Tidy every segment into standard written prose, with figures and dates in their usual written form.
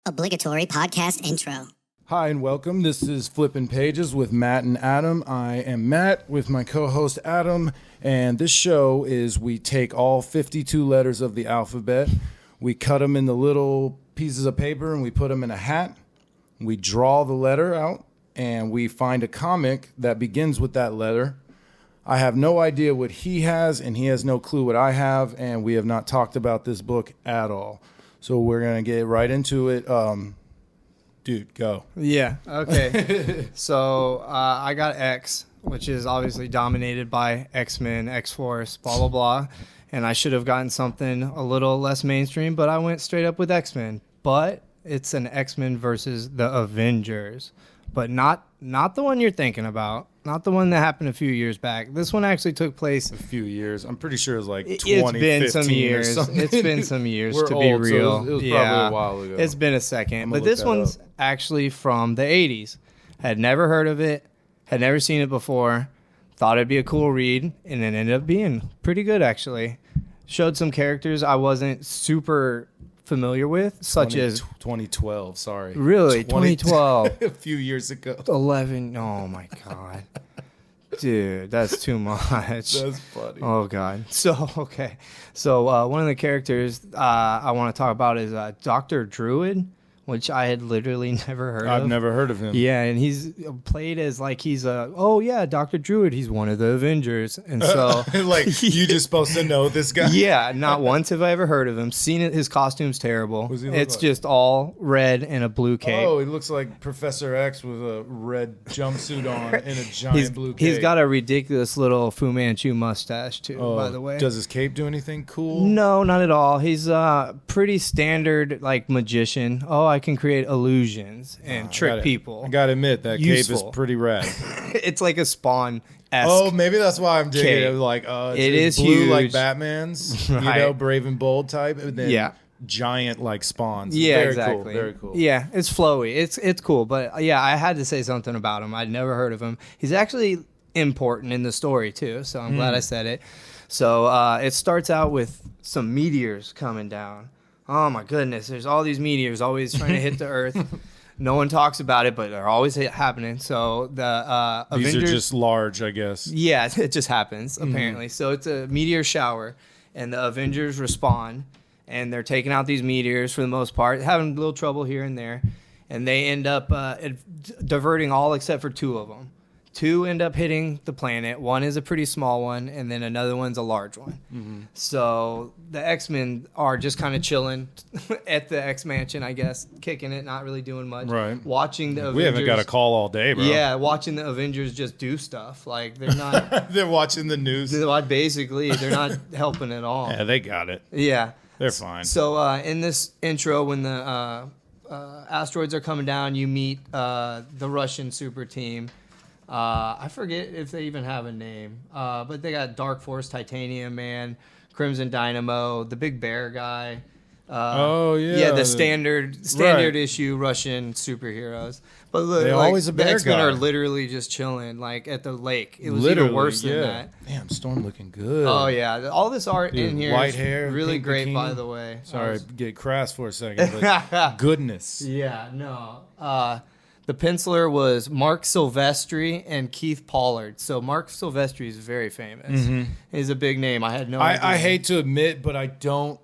Obligatory podcast intro. Hi and welcome. This is Flippin' Pages with Matt and Adam. I am Matt with my co-host Adam, and this show is we take all 52 letters of the alphabet, we cut them into little pieces of paper, and we put them in a hat. We draw the letter out, and we find a comic that begins with that letter. I have no idea what he has, and he has no clue what I have, and we have not talked about this book at all. So we're going to get right into it. Dude, go. Yeah, okay. So I got X, which is obviously dominated by X-Men, X-Force, blah, blah, blah. And I should have gotten something a little less mainstream, but I went straight up with X-Men. But it's an X-Men versus the Avengers. But not the one you're thinking about. Not the one that happened a few years back. This one actually took place a few years. I'm pretty sure it was like 2015 It's been some years. or something. It's been some years We're to old, be real. So it was probably a while ago. It's been a second. But look this that one's up. actually from the 80s. Had never heard of it. Had never seen it before. Thought it'd be a cool read. And it ended up being pretty good, actually. Showed some characters I wasn't super familiar with, such as 2012. Sorry, really 2012, a few years ago. 11. Oh my god, dude, that's too much. That's funny. Oh god. So okay, so one of the characters I want to talk about is Dr. Druid, which I had literally never heard of. I've never heard of him. Yeah, and he's played as like he's Dr. Druid. He's one of the Avengers, and so like you just supposed to know this guy. yeah, not once have I ever heard of him. Seen it. His costume's terrible. What does he look It's like? just all red and a blue cape. Oh, he looks like Professor X with a red jumpsuit on and a giant blue cape. He's got a ridiculous little Fu Manchu mustache too. By the way, Does his cape do anything cool? no, not at all. He's pretty standard like magician. Oh, I can create illusions and trick people. I gotta admit that Useful. cape is pretty rad. It's like a Spawn-esque. Oh, maybe that's why I'm digging Cape. it. Like, It is blue huge. like Batman's, Right. brave and bold type, and then Yeah. giant like spawns. Yeah, Very exactly. Cool. Very cool. Yeah, it's flowy. It's cool, but yeah, I had to say something about him. I'd never heard of him. He's actually important in the story too, so I'm glad I said it. So it starts out with some meteors coming down. Oh my goodness, there's all these meteors always trying to hit the Earth. No one talks about it, but they're always happening. So the These Avengers, are just large, I guess. yeah, it just happens apparently. So it's a meteor shower, and the Avengers respond, and they're taking out these meteors for the most part, having a little trouble here and there, and they end up diverting all except for two of them. Two end up hitting the planet. One is a pretty small one, and then another one's a large one. So the X-Men are just kind of chilling at the X-Mansion, I guess, kicking it, not really doing much. Right. Watching the Avengers. We haven't got a call all day, bro. Yeah, watching the Avengers just do stuff. Like, they're not... They're watching the news. Basically, they're not helping at all. Yeah, they got it. Yeah. They're fine. So in this intro, when the asteroids are coming down, you meet the Russian super team. I forget if they even have a name, but they got Dark Force, Titanium Man, Crimson Dynamo, the Big Bear guy. Yeah, the standard Right. issue Russian superheroes. But look, They like, always a the bear X-Men guy. are literally just chilling, like at the lake. It was Literally, even worse than yeah. that. Damn, Storm looking good. Oh yeah, all this art Dude, in here white is hair, really pink great, bikini. by the way. Sorry, get crass for a second, but goodness. Yeah, no. The penciler was Mark Silvestri and Keith Pollard. So Mark Silvestri is very famous. He's a big name. I had no idea. I hate to admit, but I don't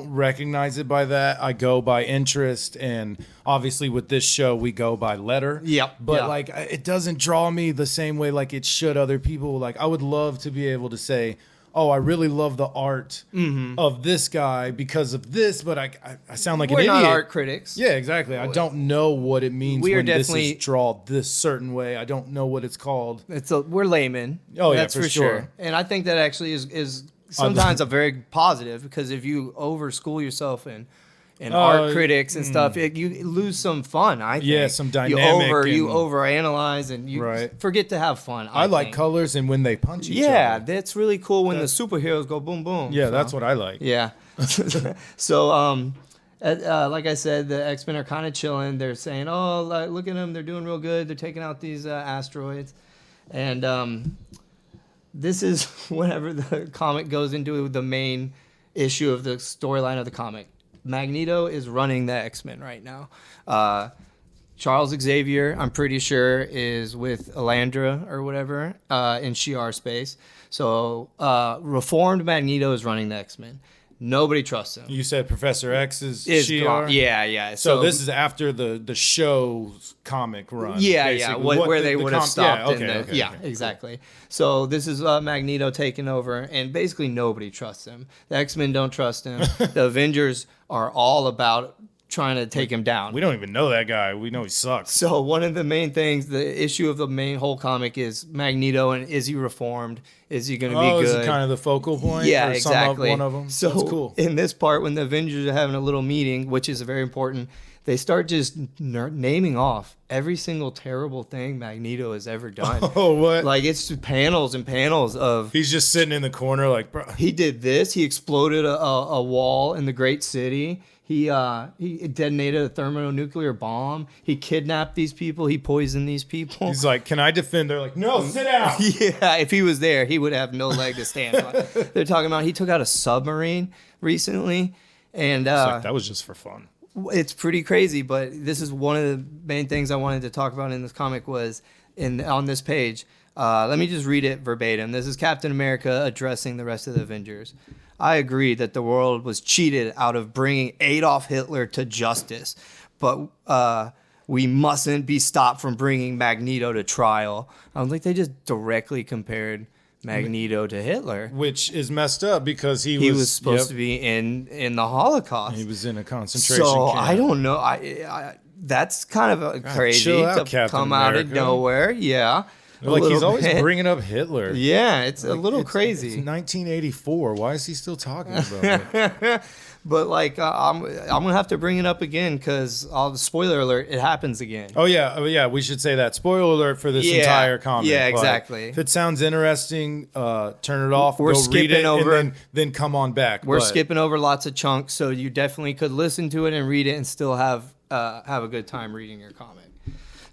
recognize it by that. I go by interest, and obviously with this show, we go by letter. Yep. But Yeah. like, it doesn't draw me the same way like it should other people. Like, I would love to be able to say, oh, I really love the art of this guy because of this, but I sound like We're an not idiot. art critics. Yeah, exactly. I don't know what it means We are when this definitely- is drawn this certain way. I don't know what it's called. We're laymen. Oh, yeah, That's for for sure. sure. And I think that actually is sometimes a very positive, because if you over school yourself in art critics and stuff, you lose some fun. I think. Yeah, some dynamic You and- overanalyze and you Right. forget to have fun. I like think. colors and when they punch each Yeah, other. that's really cool when the superheroes go boom boom. Yeah, So- that's what I like. Yeah. So, like I said, the X-Men are kind of chilling. They're saying, "Oh, like, look at them! They're doing real good. They're taking out these asteroids," and this is whenever the comic goes into the main issue of the storyline of the comic. Magneto is running the X-Men right now. Charles Xavier, I'm pretty sure, is with Elandra or whatever in Shi'ar space. So reformed Magneto is running the X-Men. Nobody trusts him. You said Professor X is Shi'ar? Gone. Yeah. So this is after the show's comic run. Yeah. Where they would have stopped. Okay, exactly. So this is Magneto taking over, and basically nobody trusts him. The X-Men don't trust him. The Avengers are all about trying to take him down. We don't even know that guy. We know he sucks. So one of the main things, the issue of the main whole comic is Magneto, and is he reformed? Is he going to be good? Is it kind of the focal point? Yeah, or exactly. One of them? So that's cool. In this part, when the Avengers are having a little meeting, which is very important, they start just naming off every single terrible thing Magneto has ever done. Oh, what? Like, it's just panels and panels of... He's just sitting in the corner like, bro. He did this. He exploded a wall in the great city. He detonated a thermonuclear bomb. He kidnapped these people. He poisoned these people. He's like, can I defend? They're like, no, sit down. Yeah, if he was there, he would have no leg to stand on. They're talking about he took out a submarine recently. And It's like, that was just for fun. It's pretty crazy, but this is one of the main things I wanted to talk about in this comic was on this page. Let me just read it verbatim. This is Captain America addressing the rest of the Avengers. I agree that the world was cheated out of bringing Adolf Hitler to justice, but we mustn't be stopped from bringing Magneto to trial. I don't think they just directly compared Magneto to Hitler, which is messed up because he was supposed to be in the Holocaust. He was in a concentration camp. I don't know. I that's kind of crazy chill out, to Captain come out of America. nowhere. Yeah. Like he's always bit. Bringing up Hitler. Yeah, it's a little crazy. It's 1984. Why is he still talking about it? But like, I'm gonna have to bring it up again because spoiler alert, it happens again. Oh yeah. We should say that. Spoiler alert for this entire comic. Yeah, Like, exactly. if it sounds interesting, turn it off. We're go skipping read it, over, and then come on back. We're skipping over lots of chunks, so you definitely could listen to it and read it and still have a good time reading your comic.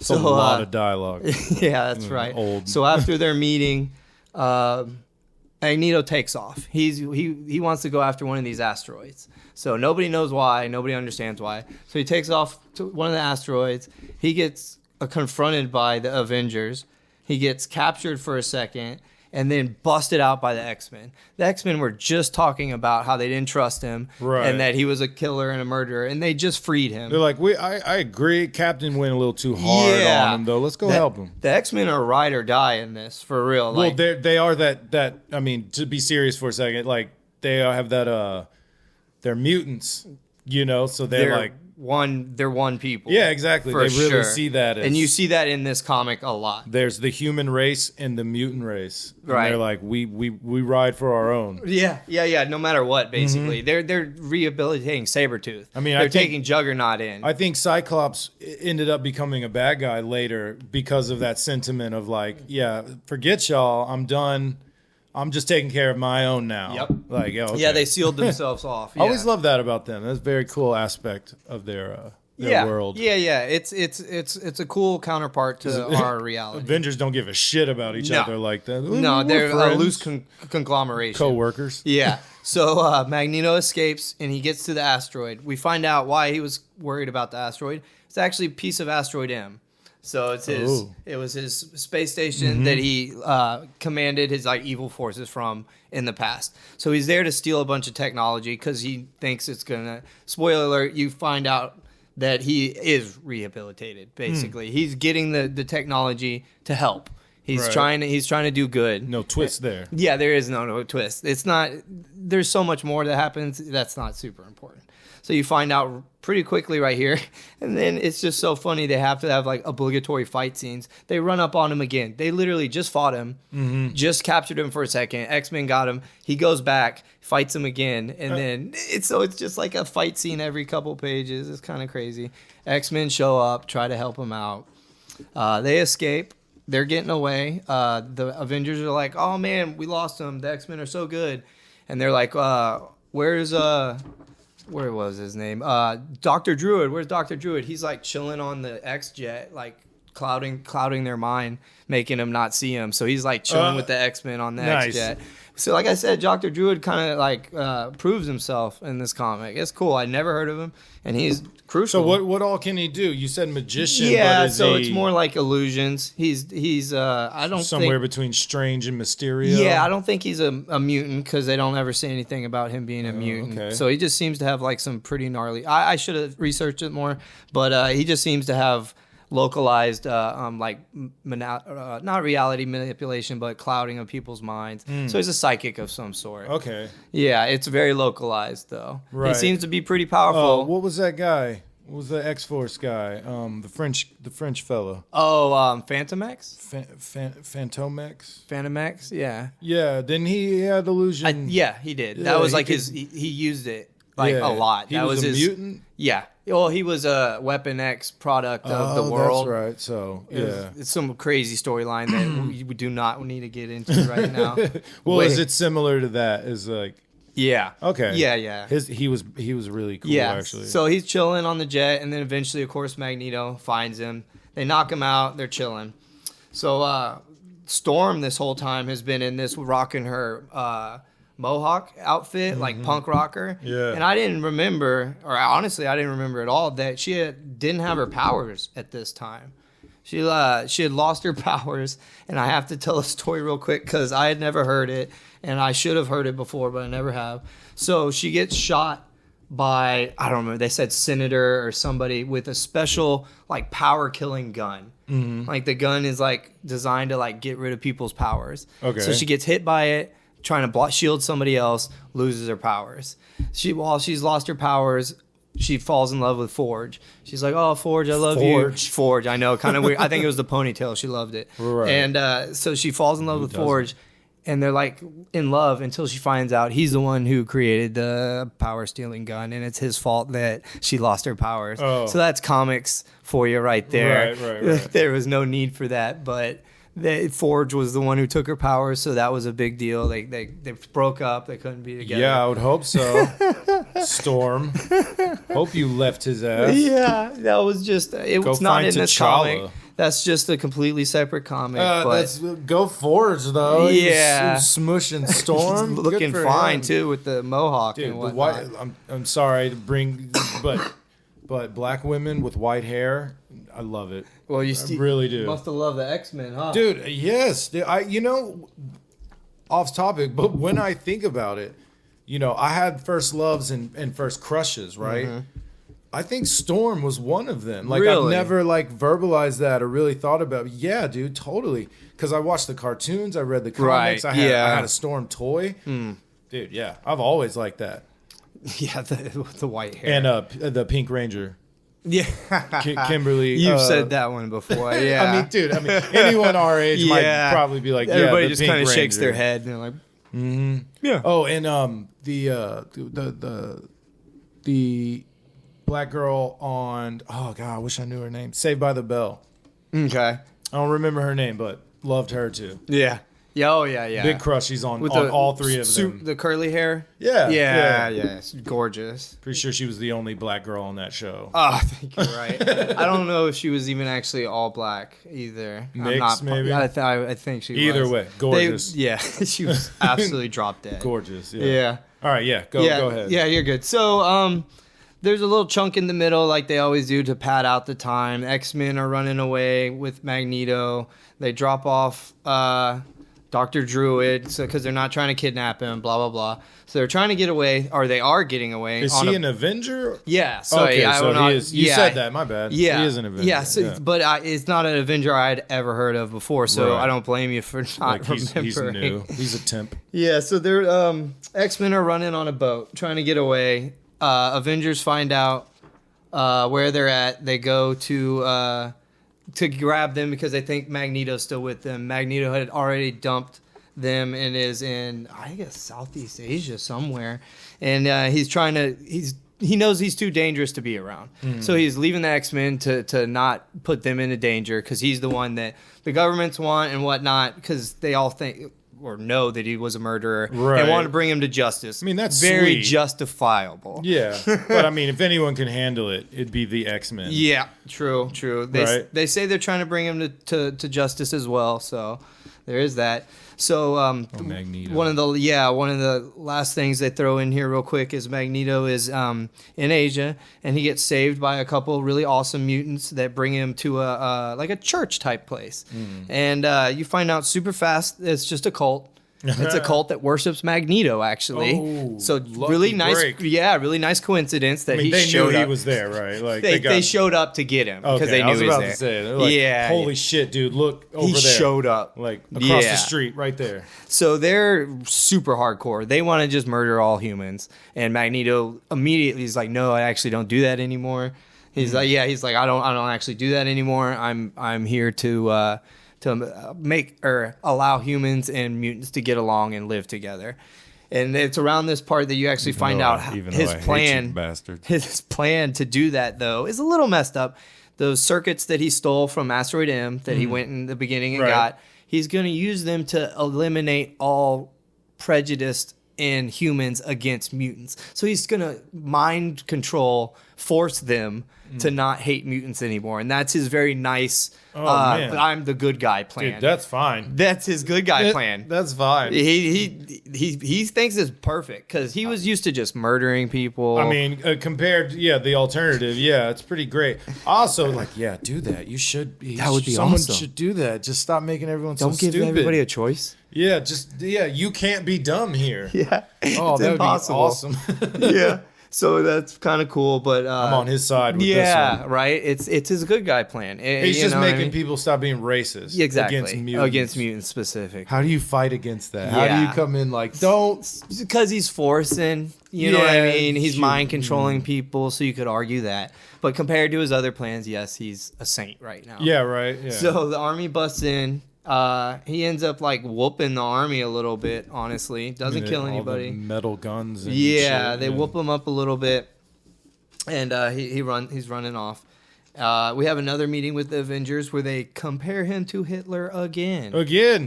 So a lot of dialogue. Yeah, that's right. Old. So after their meeting, Magneto takes off. He wants to go after one of these asteroids. So nobody knows why. Nobody understands why. So he takes off to one of the asteroids. He gets confronted by the Avengers. He gets captured for a second and then busted out by the X-Men. The X-Men were just talking about how they didn't trust him and that he was a killer and a murderer, and they just freed him. They're like, I agree. Captain went a little too hard on him, though. Let's go help him. The X-Men are ride or die in this, for real. Well, they are that. I mean, to be serious for a second, like they have that. They're mutants, so they're like they're one people. Yeah, exactly. They really see that and you see that in this comic a lot. There's the human race and the mutant race. And right. They're like, we ride for our own. Yeah. No matter what, basically. Mm-hmm. They're rehabilitating Sabretooth. I mean, they're taking Juggernaut in. I think Cyclops ended up becoming a bad guy later because of that sentiment of like, yeah, forget y'all, I'm done. I'm just taking care of my own now. Yep. Like, okay. Yeah, they sealed themselves off. Yeah. I always love that about them. That's a very cool aspect of their world. Yeah. It's a cool counterpart to our reality. Avengers don't give a shit about each other like that. No, they're a loose conglomeration. Co-workers. Yeah. So Magneto escapes and he gets to the asteroid. We find out why he was worried about the asteroid. It's actually a piece of asteroid M. So it was his space station that he commanded his evil forces from in the past. So he's there to steal a bunch of technology because he thinks it's gonna. Spoiler alert! You find out that he is rehabilitated. Basically, he's getting the technology to help. He's trying to do good. No twist there. Yeah, there is no twist. It's not. There's so much more that happens. That's not super important. So you find out pretty quickly right here. And then it's just so funny. They have to have obligatory fight scenes. They run up on him again. They literally just fought him, just captured him for a second. X-Men got him. He goes back, fights him again. And then it's just like a fight scene every couple pages. It's kind of crazy. X-Men show up, try to help him out. They escape. They're getting away. The Avengers are like, oh man, we lost him. The X-Men are so good. And they're like, where was his name? Dr. Druid. Where's Dr. Druid? He's chilling on the X-Jet, clouding their mind, making them not see him. So he's like chilling with the X-Men on the nice. X-Jet. So like I said, Dr. Druid kind of like proves himself in this comic. It's cool. I never heard of him, and he's crucial. So what all can he do? You said magician. Yeah, but so it's more like illusions. He's I don't somewhere think, between Strange and Mysterio. Yeah, I don't think he's a mutant because they don't ever say anything about him being a mutant. Okay. So he just seems to have like some pretty gnarly. I should have researched it more, but he just seems to have localized not reality manipulation but clouding of people's minds. So he's a psychic of some sort. Okay. Yeah, it's very localized though. Right. He seems to be pretty powerful. What was that guy? What was the X-Force guy? The French fellow. Phantom X? Phantom X? Phantom X, yeah. Yeah, then he had illusion. Yeah, he did. Yeah, that was he like could- he used it like Yeah. a lot. He That was a his mutant? Yeah. Well, he was a Weapon X product of the world. That's right. So, yeah. It's some crazy storyline that we do not need to get into right now. Well, is it similar to that? Is like Yeah. okay. Yeah. He was really cool Yeah. actually. So he's chilling on the jet, and then eventually, of course, Magneto finds him. They knock him out. They're chilling. So Storm this whole time has been in this rocking her Mohawk outfit, like punk rocker. Yeah. And I didn't remember, or honestly, I didn't remember at all that she didn't have her powers at this time. She had lost her powers, and I have to tell a story real quick because I had never heard it, and I should have heard it before, but I never have. So she gets shot by, I don't remember, they said senator or somebody with a special like power killing gun. Like the gun is like designed to like get rid of people's powers. Okay. So she gets hit by it, trying to shield somebody else, loses her powers. While she's lost her powers, she falls in love with Forge. She's like, "Oh, Forge, I love you." Forge, I know, kind of weird. I think it was the ponytail. She loved it. Right. And so she falls in love with Forge, and they're like in love until she finds out he's the one who created the power stealing gun, and it's his fault that she lost her powers. Oh. So that's comics for you right there. Right. There was no need for that, but Forge was the one who took her powers, so that was a big deal. They broke up. They couldn't be together. Yeah, I would hope so. Storm. Hope you left his ass. Yeah, that was just it was not find in this T'Challa. comic. That's just a completely separate comic. But That's go Forge though. Yeah. He was smushing Storm. he's looking Good for fine him. too with the mohawk Dude, and the whatnot. white. I'm sorry to bring, but black women with white hair, I love it. Well, you really do. Must have loved the X-Men, huh? Dude, yes. Dude, off topic, but when I think about it, I had first loves and first crushes, right? Mm-hmm. I think Storm was one of them. Like Really? I've never verbalized that or really thought about it. Yeah, dude, totally. Because I watched the cartoons, I read the comics, Right, I had yeah. a Storm toy. Dude, yeah, I've always liked that. Yeah, the white hair. And the Pink Ranger, yeah, Kimberly. you've said that one before. Yeah, I mean, dude. anyone our age might probably be like, everybody yeah, just kind of shakes their head and they're like, yeah. Oh, and the black girl on I wish I knew her name. Saved by the Bell. Okay. I don't remember her name, but loved her too. Yeah. Yeah. Oh yeah. Yeah. Big crushes on With all three of them. The curly hair. Yeah. Yeah. It's gorgeous. Pretty sure she was the only black girl on that show. Oh, I think you're right. I don't know if she was even actually all black either. Mixed, maybe? I think she was. Either way, gorgeous. She was absolutely drop dead. Gorgeous. Yeah. Yeah. All right. Yeah. Go ahead. Yeah, you're good. So, there's a little chunk in the middle, like they always do, to pad out the time. X-Men are running away with Magneto. They drop off Dr. Druid because they're not trying to kidnap him, blah, blah, blah. So they're trying to get away, or they are getting away. Is he an Avenger? Yeah. Sorry, Okay, he is. You said that. My bad. Yeah. He is an Avenger. Yeah, but it's not an Avenger I'd ever heard of before, so Right. I don't blame you for not remembering. He's new. He's a temp. Yeah, so they're X-Men are running on a boat trying to get away. Avengers find out where they're at. They go to grab them because they think Magneto's still with them. Magneto had already dumped them and is in, I guess, Southeast Asia somewhere. And he knows he's too dangerous to be around. So he's leaving the X-Men to not put them into danger because he's the one that the governments want and whatnot, because they all think or know that he was a murderer Right. and wanted to bring him to justice. I mean, that's very sweet. justifiable. Yeah, but I mean, if anyone can handle it, it'd be the X-Men. Yeah, true. Right. They say they're trying to bring him to justice as well. So there is that. So Magneto. one of the last things they throw in here real quick is Magneto is in Asia, and he gets saved by a couple really awesome mutants that bring him to a church type place, and you find out super fast it's just a cult. It's a cult that worships Magneto, actually. Oh, so lucky really nice, break. really nice coincidence that they showed knew up. he was there, right? Like They showed up to get him because they knew I was he was about there. to say, they're like, holy shit, dude, look over He there. showed up. Like across Yeah. the street, right there. So they're super hardcore. They want to just murder all humans. And Magneto immediately is like, no, I actually don't do that anymore. He's like, I don't actually do that anymore. I'm here to make or allow humans and mutants to get along and live together. And it's around this part that you actually find out his plan. Bastard. His plan to do that, though, is a little messed up. Those circuits that he stole from Asteroid M that he went in the beginning and got, he's going to use them to eliminate all prejudice in humans against mutants. So he's going to mind control, force them to not hate mutants anymore. And that's his very nice, man. I'm the good guy plan. Dude, that's fine. That's his good guy plan. That's fine. He thinks it's perfect because he was used to just murdering people. I mean, compared, the alternative, it's pretty great. Also, do that. You should be. That would be someone awesome. should do that. Just stop making everyone so don't give stupid. everybody a choice. You can't be dumb here. Yeah. Oh, It's that would be impossible. awesome. Yeah. So that's kind of cool, but I'm on his side with this one. right. It's his good guy plan. He's You just know what I making mean? people stop being racist. exactly Against mutants. specific. How do you fight against that? How do you Yeah. come in don't? Because he's forcing, you know what I Yeah, mean? He's shoot. mind controlling people, so you could argue that. But compared to his other plans, yes, he's a saint right now. Yeah, right. Yeah. So the army busts in. He ends up whooping the army a little bit. Honestly, doesn't kill all the anybody. metal guns. And Yeah, shit, they whoop him up a little bit, and he's running off. We have another meeting with the Avengers where they compare him to Hitler again. Again.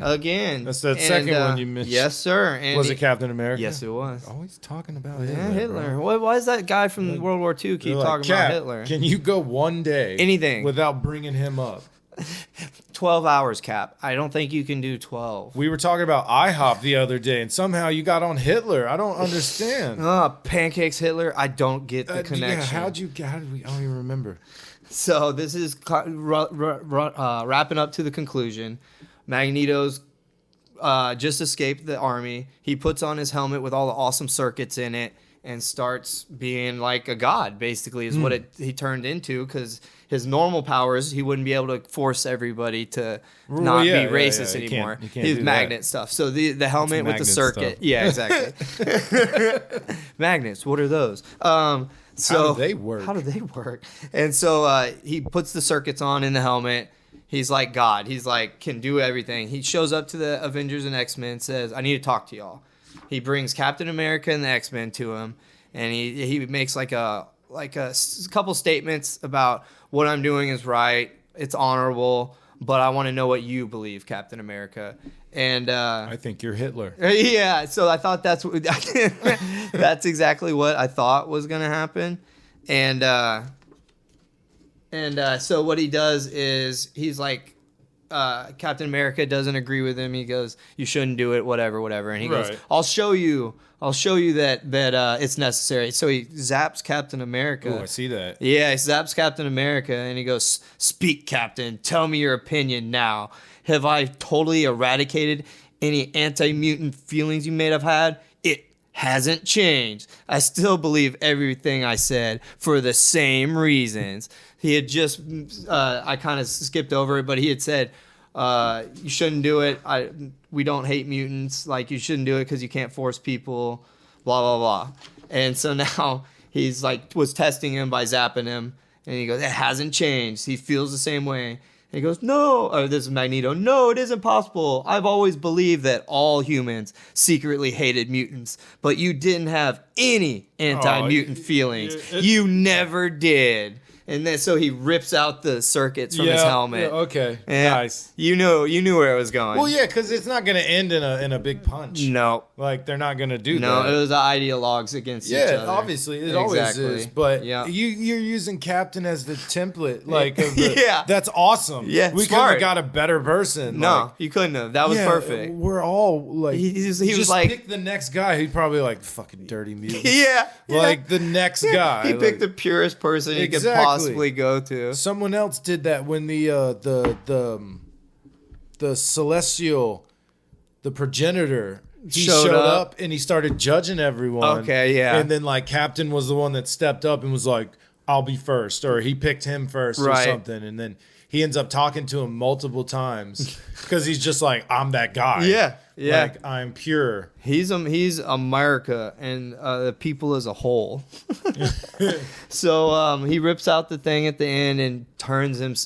That's that second one you mentioned. Yes, sir. And Was it Captain America? Yes, it was. Always talking about Yeah, Hitler. Hitler. Why is that guy from World War II keep They're talking Cap, about Hitler? Can you go one day Anything. without bringing him up? 12 hours, Cap. I don't think you can do 12. We were talking about IHOP the other day, and somehow you got on Hitler. I don't understand. Pancakes Hitler. I don't get the connection. How did we? I don't even remember. So this is wrapping up to the conclusion. Magneto's just escaped the army. He puts on his helmet with all the awesome circuits in it and starts being like a god, basically, is what he turned into, because his normal powers, he wouldn't be able to force everybody to not be racist anymore. You can't He's do magnet that. stuff. So the helmet with the magnet circuit. stuff. Yeah, exactly. Magnets, what are those? So How do they work? How do they work? And so he puts the circuits on in the helmet. He's like God. He's like, can do everything. He shows up to the Avengers and X-Men, says, I need to talk to y'all. He brings Captain America and the X-Men to him, and he makes like a couple statements about what I'm doing is right, it's honorable, but I want to know what you believe, Captain America. And I think you're Hitler. yeah, so I thought that's exactly what I thought was gonna happen, and so what he does is he's like, Captain America doesn't agree with him. He goes, "You shouldn't do it, whatever." And he goes, Right. I'll show you that it's necessary." So he zaps Captain America. Oh, I see that. Yeah, he zaps Captain America, and he goes, "Speak, Captain. Tell me your opinion now. Have I totally eradicated any anti-mutant feelings you may have had? It hasn't changed. I still believe everything I said for the same reasons." He had just, I kind of skipped over it, but he had said, you shouldn't do it. We don't hate mutants. Like, you shouldn't do it because you can't force people, blah, blah, blah. And so now he's was testing him by zapping him. And he goes, it hasn't changed. He feels the same way. And he goes, no, or this is Magneto. No, it isn't possible. I've always believed that all humans secretly hated mutants, but you didn't have any anti-mutant feelings. You never did. And then so he rips out the circuits from his helmet. Yeah, okay. Yeah. Nice. You knew where it was going. Well, yeah, because it's not going to end in a big punch. No. Like, they're not going to do that. No, it was ideologues against each other. Yeah, obviously. It always is. But yeah. you're using Captain as the template. Like, of the, that's awesome. Yeah, we smart. couldn't have got a better person. No, like, you couldn't have. That was perfect. We're all like, he was just like, pick the next guy. He'd probably like, fucking dirty mutant. yeah. Like, the next guy. He picked the purest person he could possibly go to. Someone else did that when the celestial, the progenitor, he showed up and he started judging everyone. Okay, yeah. And then like Captain was the one that stepped up and was like, I'll be first, or he picked him first or something. And then he ends up talking to him multiple times because he's just like, I'm that guy. Yeah. Yeah. Like, I'm pure. He's America and the people as a whole. So he rips out the thing at the end and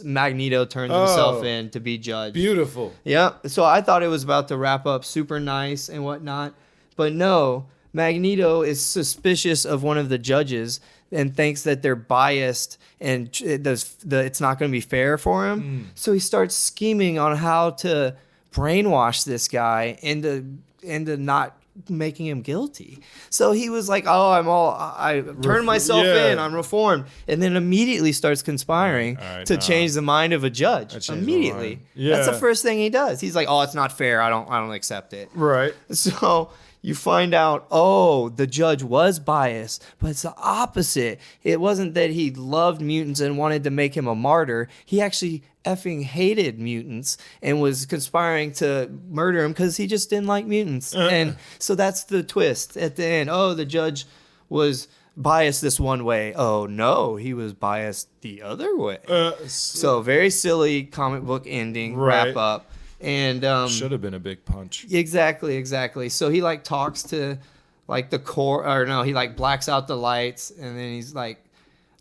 Magneto turns himself in to be judged. Beautiful. Yeah. So I thought it was about to wrap up super nice and whatnot. But no, Magneto is suspicious of one of the judges and thinks that they're biased and it's not going to be fair for him. So he starts scheming on how to brainwash this guy into not making him guilty. So he was like, oh, I turned myself in, I'm reformed, and then immediately starts conspiring to change the mind of a judge. Immediately. That's the first thing he does. He's like, oh, it's not fair, I don't accept it. Right. So you find out, oh, the judge was biased, but it's the opposite. It wasn't that he loved mutants and wanted to make him a martyr. He actually effing hated mutants and was conspiring to murder him because he just didn't like mutants. And so that's the twist at the end. Oh, the judge was biased this one way. Oh, no, he was biased the other way. So very silly comic book ending, wrap up. And should have been a big punch. Exactly. So he like talks to like the core, or no, he like blacks out the lights, and then he's like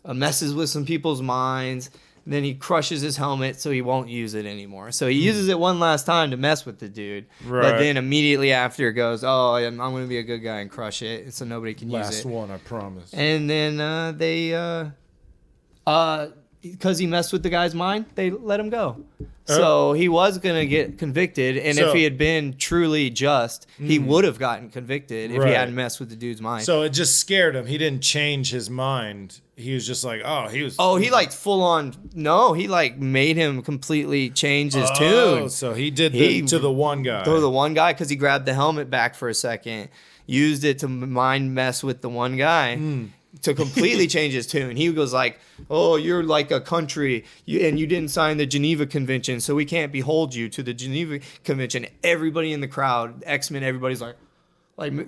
messes with some people's minds. And then he crushes his helmet so he won't use it anymore. So he uses it one last time to mess with the dude. Right. But then immediately after goes, oh, I'm going to be a good guy and crush it so nobody can use it. Last one, I promise. And then because he messed with the guy's mind, they let him go. So he was going to get convicted, and if he had been truly just, he would have gotten convicted if he hadn't messed with the dude's mind. So it just scared him. He didn't change his mind. He was just like, he like full on, no, he like made him completely change his tune. So he did to the one guy. To the one guy, because he grabbed the helmet back for a second, used it to mind mess with the one guy. To completely change his tune. He goes like, oh, you're like a country and you didn't sign the Geneva Convention, so we can't behold you to the Geneva Convention. Everybody in the crowd, X-Men, everybody's like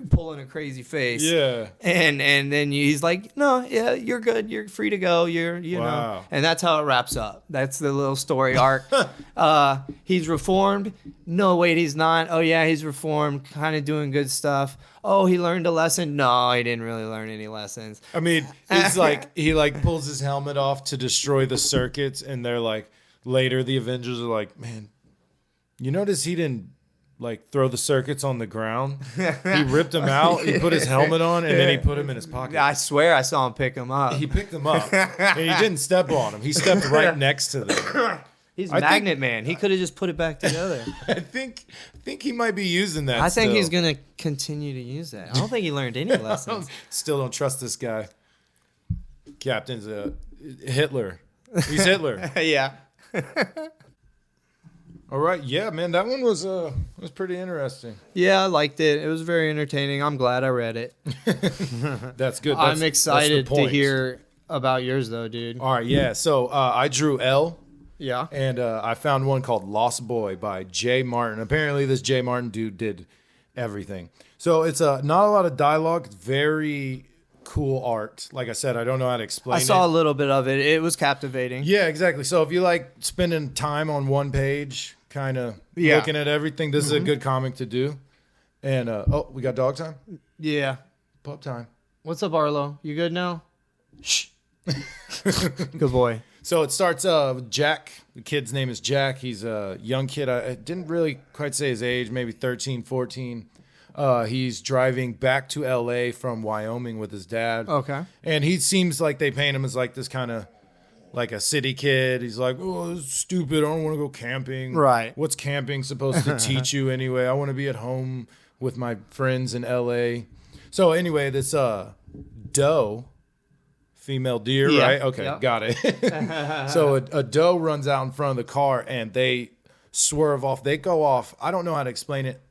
pulling a crazy face. Yeah. And then he's like, no, yeah, you're good. You're free to go. You know. And that's how it wraps up. That's the little story arc. He's reformed. No, wait, he's not. Oh, yeah, he's reformed. Kind of doing good stuff. Oh, he learned a lesson. No, he didn't really learn any lessons. I mean, it's like he like pulls his helmet off to destroy the circuits. And they're like, later the Avengers are like, man, you notice he didn't like throw the circuits on the ground? He ripped them out. He put his helmet on, and then he put them in his pocket. I swear I saw him pick them up. He picked them up, and he didn't step on them. He stepped right next to them. He's Magnet Man. He could have just put it back together. I think he might be using that. I think he's gonna continue to use that. I don't think he learned any lessons. Still don't trust this guy. Captain's Hitler. He's Hitler. Yeah. All right, yeah, man, that one was pretty interesting. Yeah, I liked it. It was very entertaining. I'm glad I read it. That's good. I'm excited to hear about yours, though, dude. All right, yeah. So I drew L. Yeah. And I found one called Lost Boy by Jay Martin. Apparently, this Jay Martin dude did everything. So it's not a lot of dialogue. It's very cool art. Like I said, I don't know how to explain it. I saw a little bit of it. It was captivating. Yeah, exactly. So if you like spending time on one page, kind of looking at everything, this is a good comic to do. And, we got dog time? Yeah. Pup time. What's up, Arlo? You good now? Shh. Good boy. So it starts with Jack. The kid's name is Jack. He's a young kid. I didn't really quite say his age, maybe 13, 14. He's driving back to L.A. from Wyoming with his dad. Okay. And he seems like they paint him as like this kind of like a city kid. He's like, oh, this is stupid. I don't want to go camping. Right. What's camping supposed to teach you anyway? I want to be at home with my friends in LA. So anyway, this doe, female deer, Yeah. right? Okay, Yep. got it. So a doe runs out in front of the car and they swerve off. They go off. I don't know how to explain it.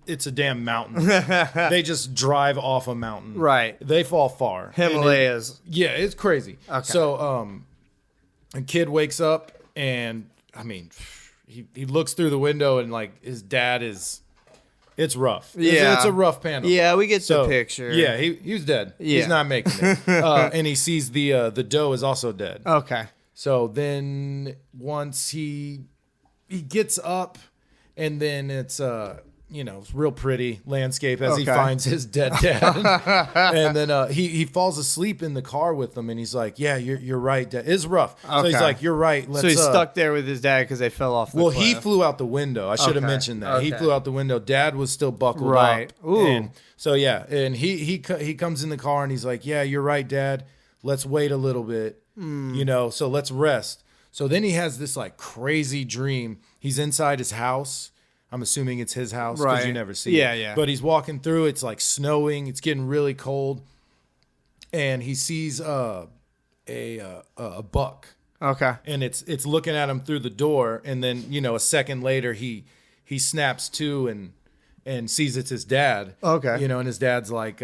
It's a damn mountain. They just drive off a mountain. Right. They fall far. Himalayas. Yeah, it's crazy. Okay. So a kid wakes up and I mean he looks through the window and like his dad is it's rough. Yeah. It's a rough panel. Yeah, we get So, the picture. Yeah, he was dead. Yeah. He's not making it. And he sees the doe is also dead. Okay. So then once he gets up and then it's it's real pretty landscape as he Okay. finds his dead dad. And then he falls asleep in the car with them and he's like, yeah, you're right, Dad. It's rough. So he's Okay. like, you're right. So he's stuck there with his dad because they fell off the Well, cliff. he flew out the window. I should have Okay. mentioned that. He Okay. flew out the window. Dad was still buckled Right. up. Ooh. And so yeah, and he comes in the car and he's like, yeah, you're right, Dad. Let's wait a little bit. So let's rest. So then he has this like crazy dream. He's inside his house. I'm assuming it's his house because you Right. never see it. Yeah, yeah. But he's walking through. It's like snowing. It's getting really cold, and he sees a buck, Okay. and it's looking at him through the door. And then a second later he snaps to and sees it's his dad. Okay. And his dad's like,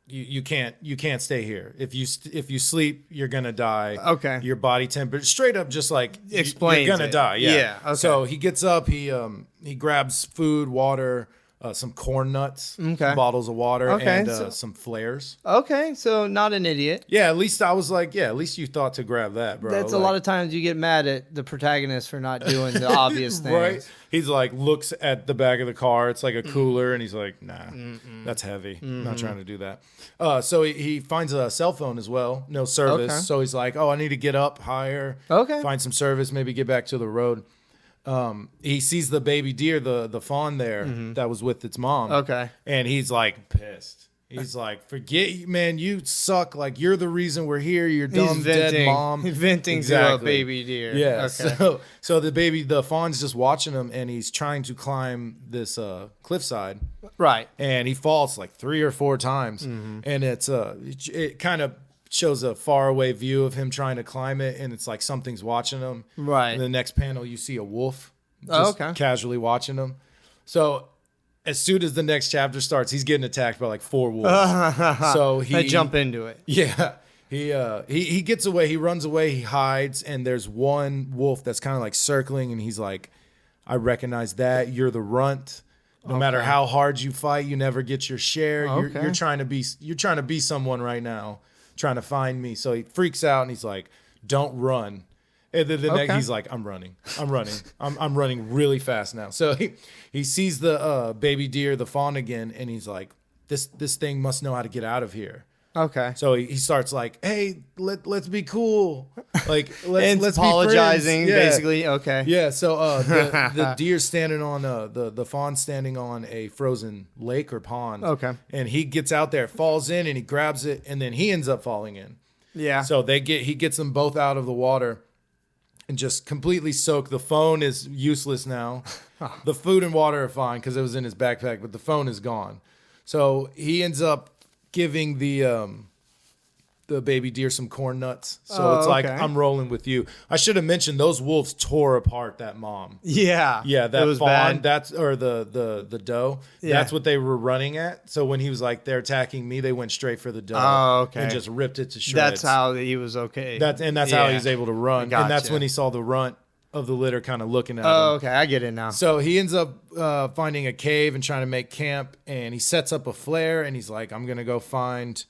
you can't stay here. If you sleep, you're gonna die. Okay. Your body temperature straight up just like Explains you're gonna it. die. Yeah. Yeah, okay. So he gets up. He grabs food, water, some corn nuts, Okay. some bottles of water, Okay, and so- some flares. Okay, so not an idiot. Yeah. At least I was like, at least you thought to grab that, bro. That's a lot of times you get mad at the protagonist for not doing the obvious things. Right. He's like, looks at the back of the car. It's like a cooler. And he's like, nah, that's heavy. I'm not trying to do that. So he finds a cell phone as well. No service. Okay. So he's like, I need to get up higher. Okay. Find some service, maybe get back to the road. He sees the baby deer, the fawn there that was with its mom. Okay. And he's like pissed. He's like, forget you, man. You suck. Like, you're the reason we're here. Your dumb dead mom. He's venting to a Exactly. baby deer. Yeah. Okay. So the fawn's just watching him, and he's trying to climb this cliffside, Right. and he falls like 3 or 4 times, and it kind of shows a faraway view of him trying to climb it, and it's like something's watching him. Right. In the next panel, you see a wolf Oh, just okay. casually watching him. So as soon as the next chapter starts, he's getting attacked by like 4 wolves. So They jump into it. Yeah. He gets away, he runs away, he hides, and there's one wolf that's kind of like circling, and he's like, I recognize that. You're the runt. No matter how hard you fight, you never get your share. Okay. You're trying to be someone right now, trying to find me. So he freaks out and he's like, don't run. And then the next, he's like, I'm running. I'm running really fast now. So he sees the baby deer, the fawn again, and he's like, this thing must know how to get out of here. Okay. So he starts like, hey, let's be cool. Like, And let's apologizing, be friends. Yeah. basically. Okay. Yeah, so the deer's standing on the fawn standing on a frozen lake or pond. Okay. And he gets out there, falls in, and he grabs it, and then he ends up falling in. Yeah. So he gets them both out of the water and just completely soaked. The phone is useless now. The food and water are fine because it was in his backpack, but the phone is gone. So he ends up giving the baby deer some corn nuts. So it's like, okay. I'm rolling with you. I should have mentioned those wolves tore apart that mom. Yeah. Yeah, It that was fawn, bad. that's or the doe. Yeah. That's what they were running at. So when he was like, they're attacking me, they went straight for the doe. Oh, okay. And just ripped it to shreds. That's how he was okay. That's how Yeah. he's able to run. And that's Gotcha. when he saw the runt of the litter kind of looking at Oh, him. okay. I get it now. So he ends up finding a cave and trying to make camp, and he sets up a flare, and he's like, I'm gonna go find,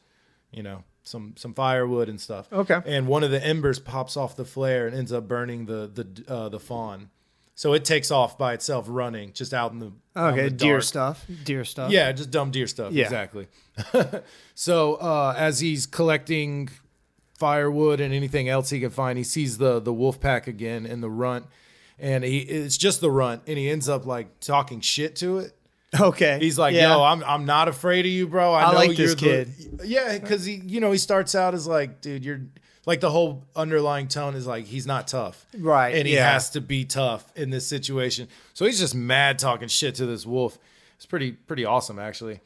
some firewood and stuff. Okay. And one of the embers pops off the flare and ends up burning the fawn. So it takes off by itself running just out in the out in Okay. the Deer dark. stuff. Deer stuff. Yeah, just dumb deer stuff. Yeah. Exactly. So as he's collecting firewood and anything else he can find, he sees the wolf pack again and the runt, and it's just the runt, and he ends up like talking shit to it. Okay. He's like, Yeah. "Yo, I'm not afraid of you, bro. I know like you're this kid." Yeah, because he starts out as like, dude, you're Like the whole underlying tone is like he's not tough. Right. And he has to be tough in this situation. So he's just mad talking shit to this wolf. It's pretty awesome actually.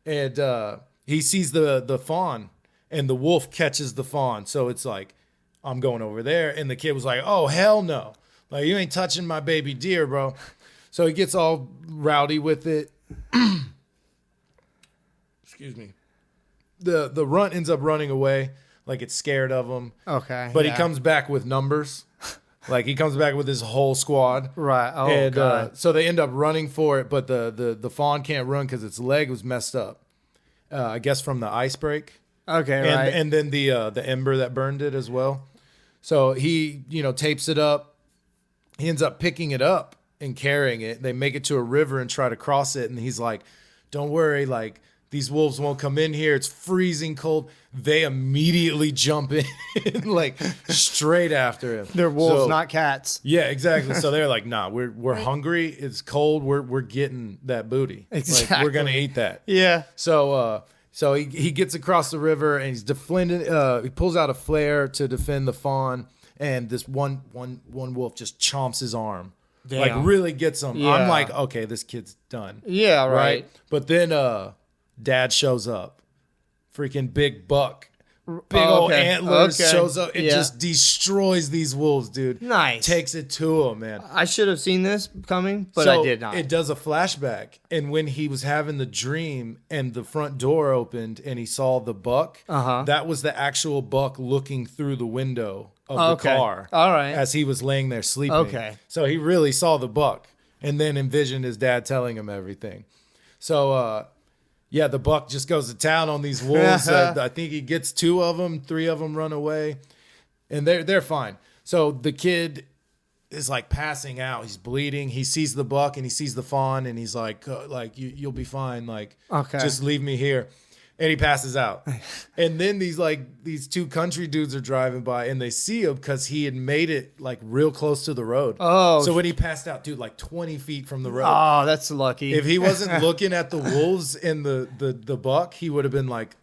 And he sees the fawn and the wolf catches the fawn. So it's like, I'm going over there. And the kid was like, oh, hell no. Like, you ain't touching my baby deer, bro. So he gets all rowdy with it. Excuse me. The runt ends up running away. Like it's scared of him. Okay. But he comes back with numbers. Like he comes back with his whole squad. Right. Oh, and God. So they end up running for it, but the fawn can't run because its leg was messed up. I guess from the ice break. Okay, And, right. and then the ember that burned it as well. So he, tapes it up. He ends up picking it up and carrying it. They make it to a river and try to cross it. And he's like, don't worry, like, these wolves won't come in here. It's freezing cold. They immediately jump in, like, straight after him. They're wolves, So- not cats. Yeah, exactly. So they're like, nah, we're hungry. It's cold. We're getting that booty. Exactly. Like, we're going to eat that. Yeah. So he gets across the river and he's defending. He pulls out a flare to defend the fawn, and this one wolf just chomps his arm, Damn. like really gets him. Yeah. I'm like, okay, this kid's done, Yeah, right. But then Dad shows up, freaking big buck, big old okay. antlers Okay. shows up. It Yeah. just destroys these wolves, dude. Nice. Takes it to him, man. I should have seen this coming, but So I did not. It does a flashback. And when he was having the dream and the front door opened and he saw the buck, that was the actual buck looking through the window of the car. All right. As he was laying there sleeping. Okay. So he really saw the buck and then envisioned his dad telling him everything. So, yeah, the buck just goes to town on these wolves. I think he gets 2 of them, 3 of them run away, and they're fine. So the kid is like passing out. He's bleeding. He sees the buck and he sees the fawn, and he's like you'll be fine. Like, Okay. just leave me here. And he passes out. And then these 2 country dudes are driving by and they see him because he had made it like real close to the road. Oh. So when he passed out, dude, like 20 feet from the road. Oh, that's lucky. If he wasn't looking at the wolves and the buck, he would have been like,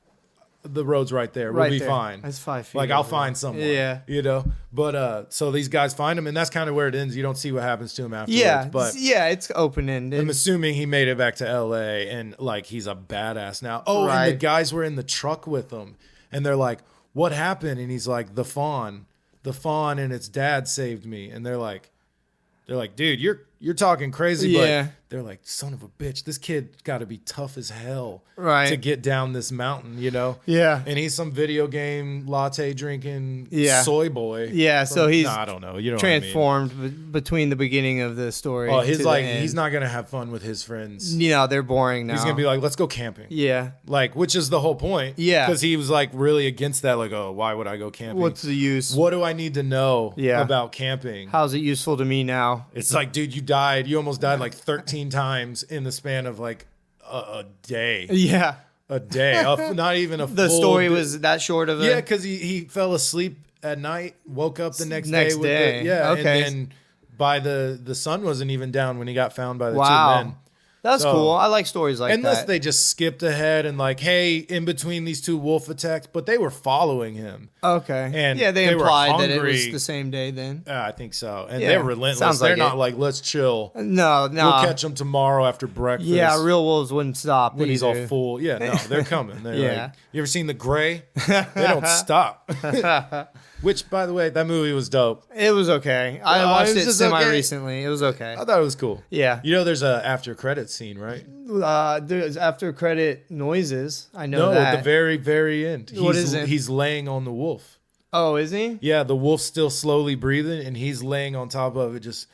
the road's right there. We'll Right be there. fine. That's 5 feet Like, I'll over. find someone. Yeah. But so these guys find him, and that's kind of where it ends. You don't see what happens to him afterwards. yeah, But yeah, it's open ended. I'm assuming he made it back to LA and like he's a badass now. Oh, and the Right. guys were in the truck with him, and they're like, "What happened?" And he's like, the fawn and its dad saved me." And they're like, "Dude, you're talking crazy." Yeah. But they're like, "Son of a bitch, this kid got to be tough as hell, Right. to get down this mountain, you know?" Yeah. And he's some video game latte drinking Yeah. soy boy. Yeah, so he's I don't know. You know what I mean? transformed between the beginning of the story. Oh, to he's the like end. he's not gonna have fun with his friends. They're boring now. He's gonna be like, "Let's go camping." yeah. Like, which is the whole point. Yeah. Because he was like really against that. Like, oh, why would I go camping? What's the use? What do I need to know Yeah. about camping? How's it useful to me now? It's like, dude, you almost died like 13 times in the span of like a day. Yeah. A day. Not even a The full story day. was that short of a. Yeah, because he fell asleep at night, woke up the next Next day. With day. The, yeah. Okay. And then by the sun wasn't even down when he got found by the Wow. two men. That's So- cool. I like stories like Unless that. they just skipped ahead and like, hey, in between these 2 wolf attacks, but they were following him. Okay. And yeah, they they were implied that it was hungry. the same day then. I think so. And Yeah, they're relentless. sounds They're like not it. like, let's chill. No, no. We'll catch them tomorrow after breakfast. Yeah, real wolves wouldn't stop. when he's all either. full. Yeah, no, they're coming. They're Yeah. like, you ever seen The Gray? They don't stop. Which, by the way, that movie was dope. It was okay. I Oh, watched it was it just semi okay. recently. It was okay. I thought it was cool. Yeah. You know, there's a after credit scene, right? There's after credit noises. I know No, that. at the very, very end. What is it? He's laying on the wolf. Oh, is he? Yeah, the wolf's still slowly breathing, and he's laying on top of it, just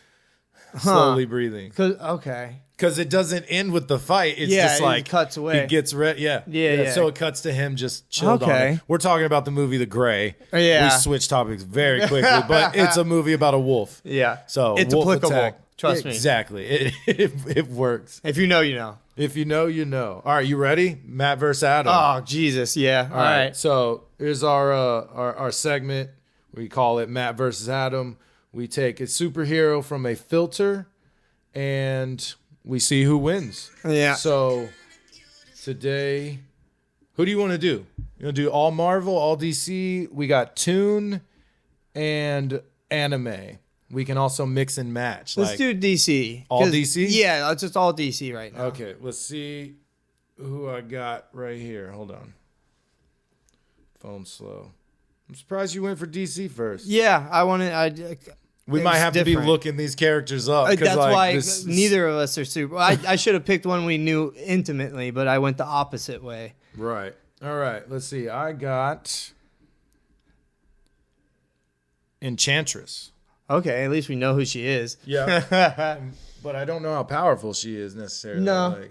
slowly breathing. Okay. Because it doesn't end with the fight. It's Yeah, just it like cuts away. He gets ready. Yeah. Yeah. So it cuts to him just chilled on Okay. it. We're talking about the movie The Gray. Yeah. We switched topics very quickly, but it's a movie about a wolf. Yeah. So it's wolf applicable. attack. Trust me. Exactly. It works. If you know, you know. If you know, you know. All right, you ready? Matt versus Adam. Oh, Jesus. Yeah. All right. So here's our segment. We call it Matt versus Adam. We take a superhero from a filter, and we see who wins. Yeah. So today, who do you want to do? You want to do all Marvel, all DC? We got Toon and anime. We can also mix and match. Let's do DC. All DC? Yeah, it's just all DC right now. Okay, let's see who I got right here. Hold on. Phone's slow. I'm surprised you went for DC first. Yeah, We might have to be looking these characters up. That's why neither of us are super. I should have picked one we knew intimately, but I went the opposite way. Right. All right. Let's see. I got Enchantress. Okay, at least we know who she is. Yeah. But I don't know how powerful she is necessarily. No.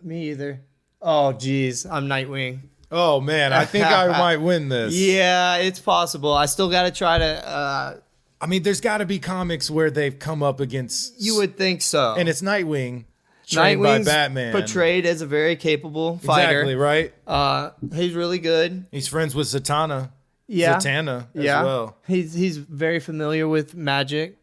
Me either. Oh, geez. I'm Nightwing. Oh, man. I think I might win this. Yeah, it's possible. I still got to try to... I mean, there's got to be comics where they've come up against... You would think so. And it's Nightwing, trained by Batman. Portrayed as a very capable fighter. Exactly, right? He's really good. He's friends with Zatanna. Yeah. Zatanna as well. He's very familiar with magic.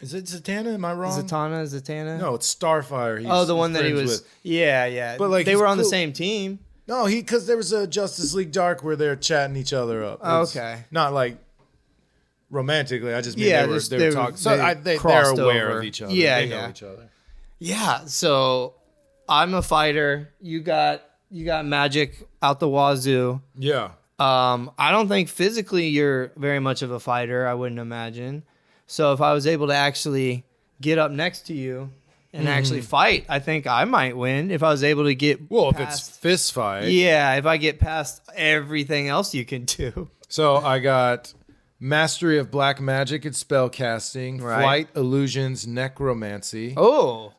Is it Zatanna? Am I wrong? Zatanna? No, it's Starfire. The one that he was... with. Yeah. But like, they were on the cool. same team. No, because there was a Justice League Dark where they're chatting each other up. Okay. Not like romantically. I just mean they were talking. So they're aware of each other. Yeah, they know each other. Yeah. So I'm a fighter. You got magic out the wazoo. Yeah. I don't think physically you're very much of a fighter. I wouldn't imagine. So if I was able to actually get up next to you and actually fight, I think I might win if I was able to get if it's fist fight. Yeah, if I get past everything else you can do. So I got Mastery of Black Magic and Spellcasting, Right. Flight, Illusions, Necromancy. Oh.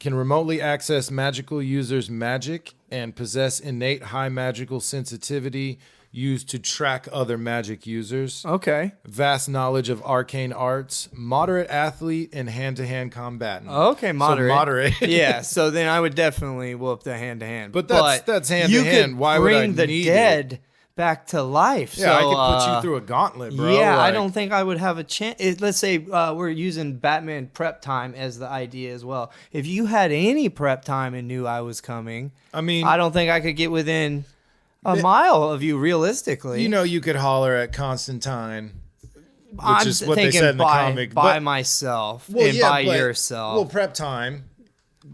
Can remotely access magical users' magic and possess innate high magical sensitivity used to track other magic users. Okay. Vast knowledge of arcane arts, moderate athlete, and hand-to-hand combatant. Okay, moderate. So moderate. Yeah, so then I would definitely whoop the hand-to-hand. But that's hand-to-hand. You could Why would I bring the need dead it? back to life. Yeah, so, I could put you through a gauntlet, bro. Yeah, I don't think I would have a chance. Let's say we're using Batman prep time as the idea as well. If you had any prep time and knew I was coming, I mean, I don't think I could get within a mile of you realistically. You know, you could holler at Constantine, which I'm is what they thinking said in the comic. by myself and by yourself. Well, prep time.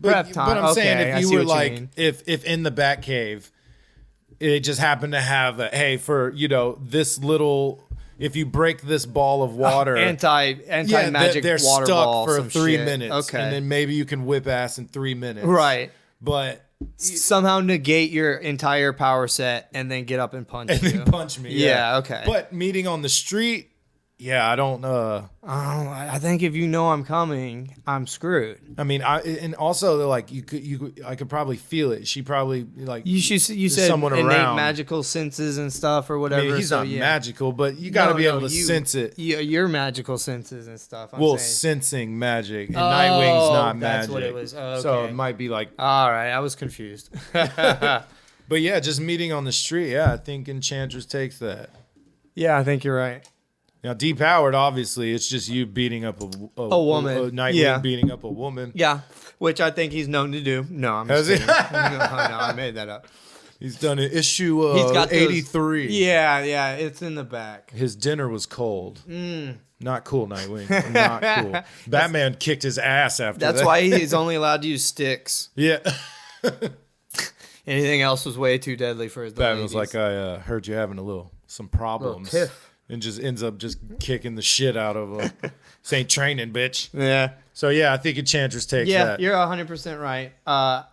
Prep time. But I'm saying Okay, I if you see were what you like, mean. if in the Batcave, it just happened to have a, hey, for, this little, if you break this ball of water. Anti-magic they're water stuck ball, for some 3 shit. minutes. Okay. And then maybe you can whip ass in 3 minutes. Right. But... somehow negate your entire power set and then get up and punch you. then punch me. Yeah, okay. But meeting on the street, yeah, I don't. I think if you know I'm coming, I'm screwed. I mean, and also like I could probably feel it. She probably like You said someone innate around. magical senses and stuff or I whatever. mean, he's so not yeah. magical, but you got to be able to sense it. Your magical senses and stuff. I'm saying. Sensing magic, and Nightwing's not that's magic. what it was. Oh, So okay. it might be like. All right, I was confused. But yeah, just meeting on the street. Yeah, I think Enchantress takes that. Yeah, I think you're right. Now, depowered, obviously, it's just you beating up a woman. A Nightwing Yeah. beating up a woman. Yeah, which I think he's known to do. No, I'm Has just he? kidding. no, I made that up. He's done it. Issue He's got those- 83. Yeah, it's in the back. His dinner was cold. Not cool, Nightwing. Not cool. Batman kicked his ass after that. That's why he's only allowed to use sticks. Yeah. Anything else was way too deadly for his Batman was ladies. like, I heard you having some problems. Little tiff. And just ends up just kicking the shit out of him. This ain't training, bitch. Yeah. So, yeah, I think Enchantress takes that. You're 100% right. I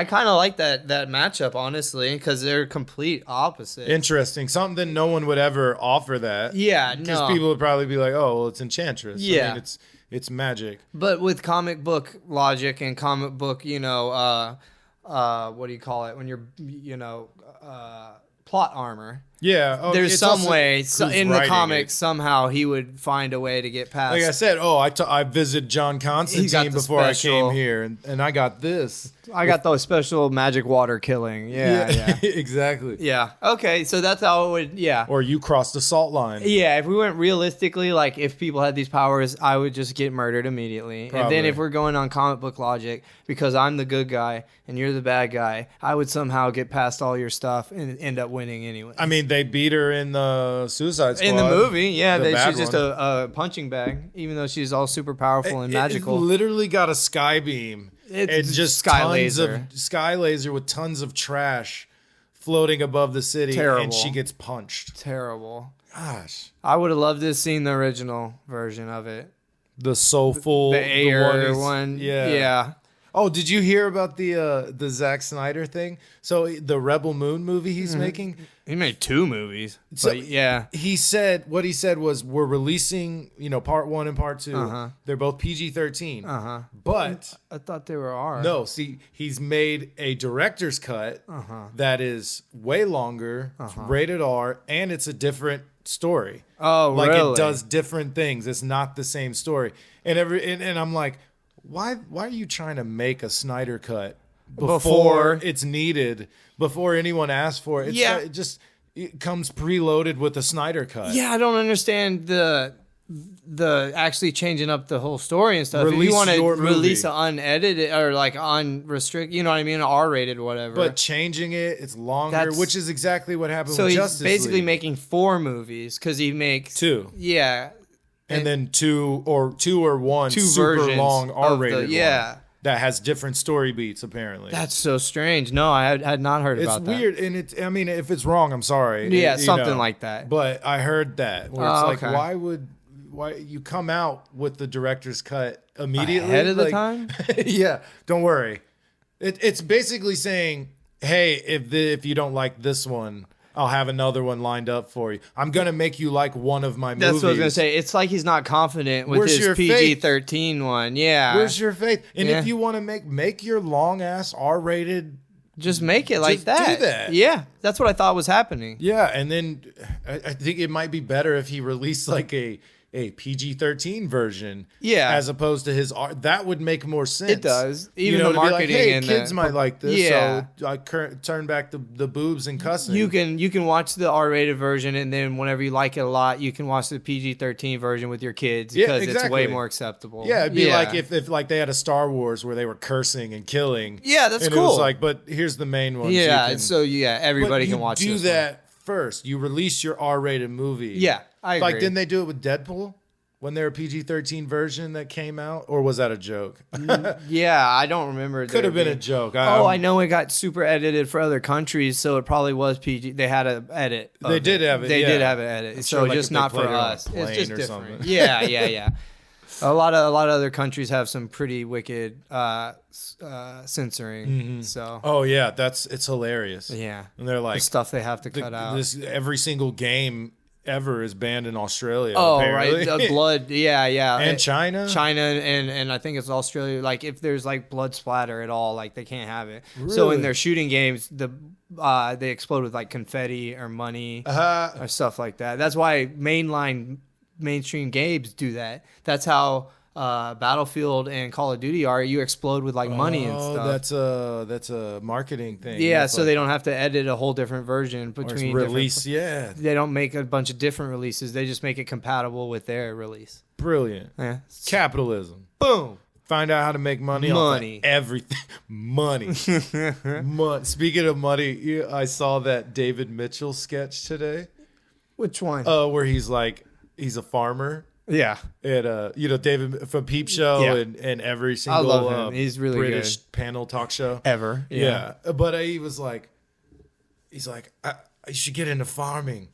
kind of like that matchup, honestly, because they're complete opposites. Interesting. Something that no one would ever offer that. Yeah, Because no. people would probably be like, oh, well, it's Enchantress. Yeah. I mean, it's magic. But with comic book logic and comic book, what do you call it? When you're, plot armor. Yeah. Oh, there's it's some also way who's in the writing comics it. somehow he would find a way to get past. Like I said, I visited John He got Constantine the before I special- came here, and I got this. I got those special magic water killing. Yeah. exactly. Yeah. Okay, so that's how it would. Yeah. Or you crossed the salt line. Yeah, if we went realistically, like if people had these powers, I would just get murdered immediately. Probably. And then if we're going on comic book logic, because I'm the good guy and you're the bad guy, I would somehow get past all your stuff and end up winning anyway. I mean, they beat her in the Suicide Squad. In the movie, yeah, the bad she's just one. a punching bag, even though she's all super powerful and It magical. literally got a sky beam. It's just sky tons laser. of sky laser with tons of trash floating above the city, Terrible. and she gets punched. Terrible. Gosh, I would have loved to have seen the original version of it. the soulful, The Ayer is- one. Yeah. Yeah. Oh, did you hear about the Zack Snyder thing? So the Rebel Moon movie he's making. He made 2 movies. So- But yeah. He said what he said was we're releasing, part 1 and part 2. They're both PG-13. But I thought they were R. no, see, he's made a director's cut that is way longer, it's rated R, and it's a different story. Oh, Like really? it does different things. It's not the same story. And and I'm like, why are you trying to make a Snyder cut before it's needed, before anyone asks for it? Yeah. It comes preloaded with a Snyder cut. Yeah, I don't understand the actually changing up the whole story and stuff. If Release you want to your movie. release an unedited or like unrestricted, you know what I mean, R-rated, whatever. But changing it's longer, That's- which is exactly what happened so with he's Justice basically League. making 4 movies because he makes 2. Yeah, And then two or one 2 super versions long of R-rated the, yeah. one that has different story beats apparently. That's so strange. No, I had not heard It's about that. weird, and I mean, if it's wrong, I'm sorry. Yeah, You something know. like that. But I heard that where it's Oh, like, okay. why you come out with the director's cut immediately Ahead of the Like, time? yeah, don't worry. It's basically saying, hey, if you don't like this one, I'll have another one lined up for you. I'm gonna make you like one of my movies. That's what I was gonna say. It's like he's not confident with Where's his your faith? PG-13 one. Yeah, Where's your faith? And Yeah. if you want to make your long ass R-rated, just make it like Just that. do that. Yeah, that's what I thought was happening. yeah. And then I think it might be better if he released like a PG-13 vertion, Yeah. as opposed to his R. That would make more sense. It does. Even the to be like, marketing hey, and kids the- might like this. Yeah. So I turn back the boobs and cussing. You can watch the R-rated version, and then whenever you like it a lot, you can watch the PG-13 version with your kids Yeah, because it's exactly. way more acceptable. Yeah, it'd be like if like they had a Star Wars where they were cursing and killing. Yeah, that's and It was cool. like, but here's the main one. yeah, so you can, everybody but can you watch do this that first. You release your R-rated movie. Yeah, I agree. Like, didn't they do it with Deadpool when there a PG-13 version that came out, or was that a joke? one. Yeah, I don't remember. Could have there been a being- joke. I know it got super edited for other countries, so it probably was PG. They had an edit. of They did have it, They yeah. did have an edit. I'm So sure, like, just if they not for played it on a us. It's plane just or different. something. Yeah. A lot of other countries have some pretty wicked censoring. Mm-hmm. So Oh yeah, it's hilarious. yeah, And they're the like, stuff they have to cut out. every single game ever is banned in Australia. Oh, apparently. right. The blood. Yeah. And China? China, and I think it's Australia. Like, if there's like blood splatter at all, like they can't have it. So Really? in their shooting games, they explode with like confetti or money or stuff like that. That's why mainstream games do that. That's how Battlefield and Call of Duty are. You explode with like money and stuff. That's a marketing thing. Yeah, That's so like- they don't have to edit a whole different version or it's between release. different. Yeah, They don't make a bunch of different releases. They just make it compatible with their release. brilliant. Yeah. Capitalism. Boom. Find out how to make money. Money. Off of everything. Money. Speaking of money, I saw that David Mitchell sketch today. Which one? Where he's a farmer. Yeah. At David from Peep Show Yeah. and every single love him. He's really British panel talk show Ever. Yeah. But he was like, you should get into farming.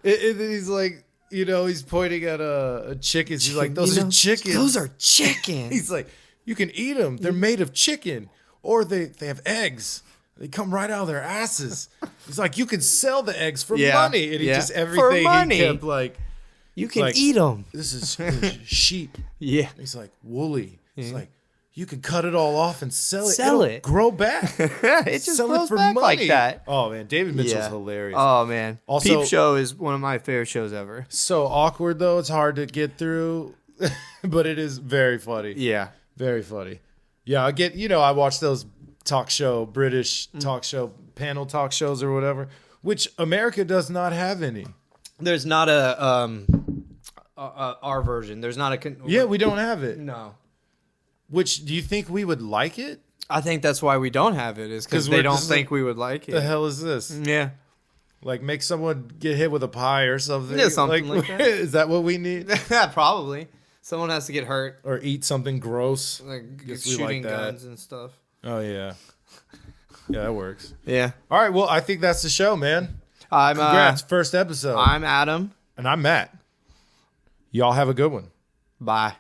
He's like, he's pointing at a chickens. He's like, those are chickens. Those are chickens. He's like, you can eat them. They're made of chicken, or they have eggs. They come right out of their asses. He's like, you can sell the eggs for Yeah. money, and he Yeah. just For everything money. he kept like. You can like- eat them. This is sheep. Yeah. He's like woolly. He's Yeah. like you can cut it all off and sell it. Sell It'll it. grow back. It just Sell it grows for back like money. that. Oh man, David Mitchell's hilarious. Oh man, Also- Peep Show is one of my favorite shows ever. So awkward though; it's hard to get through, but it is very funny. Yeah, Very funny. Yeah, I watch those British talk show, panel talk shows or whatever, which America does not have any. there's not our version. There's not a. Yeah, we don't have it. No. Which, do you think we would like it? I think that's why we don't have it. Is because 'Cause they we're don't just think we would like it. The hell is this? Yeah. Like, make someone get hit with a pie or something? Yeah, something like that. Is that what we need? Probably. Someone has to get hurt, Or eat something gross? like Guess we shooting like that. guns and stuff. Oh, yeah. Yeah, that works. Yeah. All right, well, I think that's the show, man. Congrats, first episode. I'm Adam. And I'm Matt. Y'all have a good one. Bye.